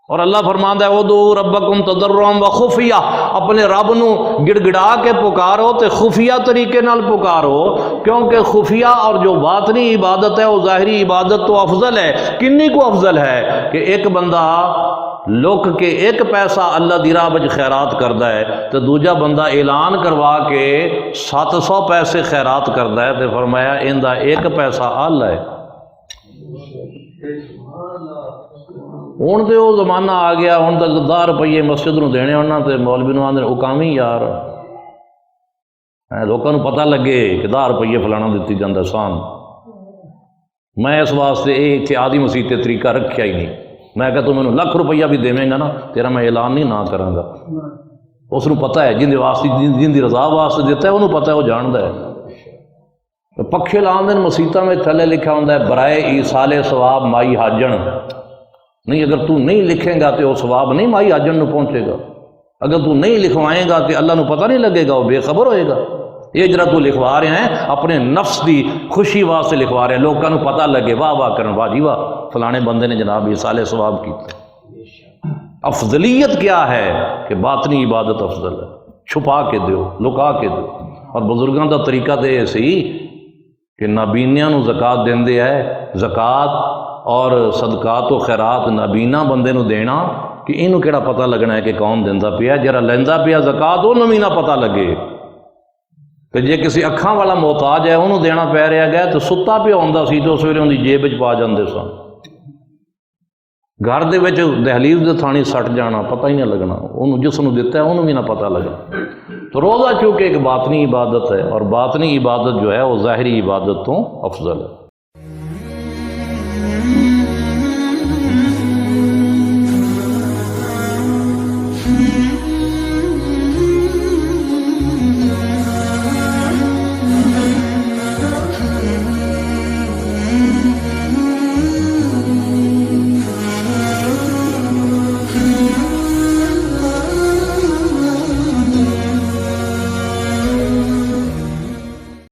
اور اللہ فرماندا ہے ادعوا ربکم تضرعا وخفیہ، اپنے رب نو گڑ گڑا کے پکارو تے خفیہ طریقے نال پکارو، کیونکہ خفیہ اور جو باطنی عبادت ہے وہ ظاہری عبادت تو افضل ہے۔ کنی کو افضل ہے کہ ایک بندہ لک کے ایک پیسہ اللہ دی راہ وچ خیرات کردا ہے تو دوجا بندہ اعلان کروا کے 700 پیسے خیرات کردا ہے، تے فرمایا ایندا ایک پیسہ اعلی ہے۔ ہوں تو وہ زمانہ آ گیا، ہوں تو 10 روپیے مسجد نو دینے ہونا تے مولوی نو آندے اکامی یار، لوگوں کو پتہ لگے کہ 10 روپیے فلانا دیتی جاندہ سان۔ میں اس واسطے یہ اتنے آدھی مسیح تے طریقہ رکھیا ہی نہیں، میں کہ تو میں 1,00,000 روپیہ بھی دیویں گا نا تیرا میں اعلان نہیں نہ کراں گا۔ اس کو پتہ ہے جن واسطے جن دی رضا واسطے دیتا ہے انہوں پتہ ہے، وہ جاندا ہے۔ پکھے لان دن مسیتاں میں تھلے لکھا ہوندا ہے برائے ایصال ثواب مائی حاجن، نہیں اگر تو نہیں لکھیں گا تو وہ ثواب نہیں مائی حاجن نو پہنچے گا، اگر تو نہیں لکھوائیں گا تو اللہ نو پتہ نہیں لگے گا، وہ بے خبر ہوئے گا۔ یہ جرا تو لکھوا رہے ہیں اپنے نفس دی خوشی واسطے لکھوا رہے ہیں، لوگوں کو پتہ لگے واہ واہ کرن واہ جی واہ فلانے بندے نے جناب ایصال ثواب کیتا۔ افضلیت کیا ہے کہ باطنی عبادت افضل ہے، چھپا کے دیو، لکا کے دیو۔ اور بزرگاں دا طریقہ تو یہ سی کہ نابینیاں نو زکوٰۃ دیندے ہے، زکوٰۃ اور صدقات و خیرات نابینا بندے نو دینا کہ اینو کیڑا پتہ لگنا ہے کہ کون دیندا پیا، جرا لیندا پیا زکوٰۃ انہوں بھی نہ پتہ لگے۔ تو جے کسی اکھاں والا محتاج ہے انہوں دینا پی رہا گیا تو ستا پیا ہوندا سی تو سویرے ان دی جیب وچ پا جاندے سن، گھر دے وچ دہلیز دے تھانی سٹ جانا پتہ ہی نہیں لگنا، انہوں جس نو دیتا ہے انہوں بھی نہ پتہ لگنا۔ تو روزہ چونکہ ایک باطنی عبادت ہے، اور باطنی عبادت جو ہے وہ ظاہری عبادت تو افضل ہے۔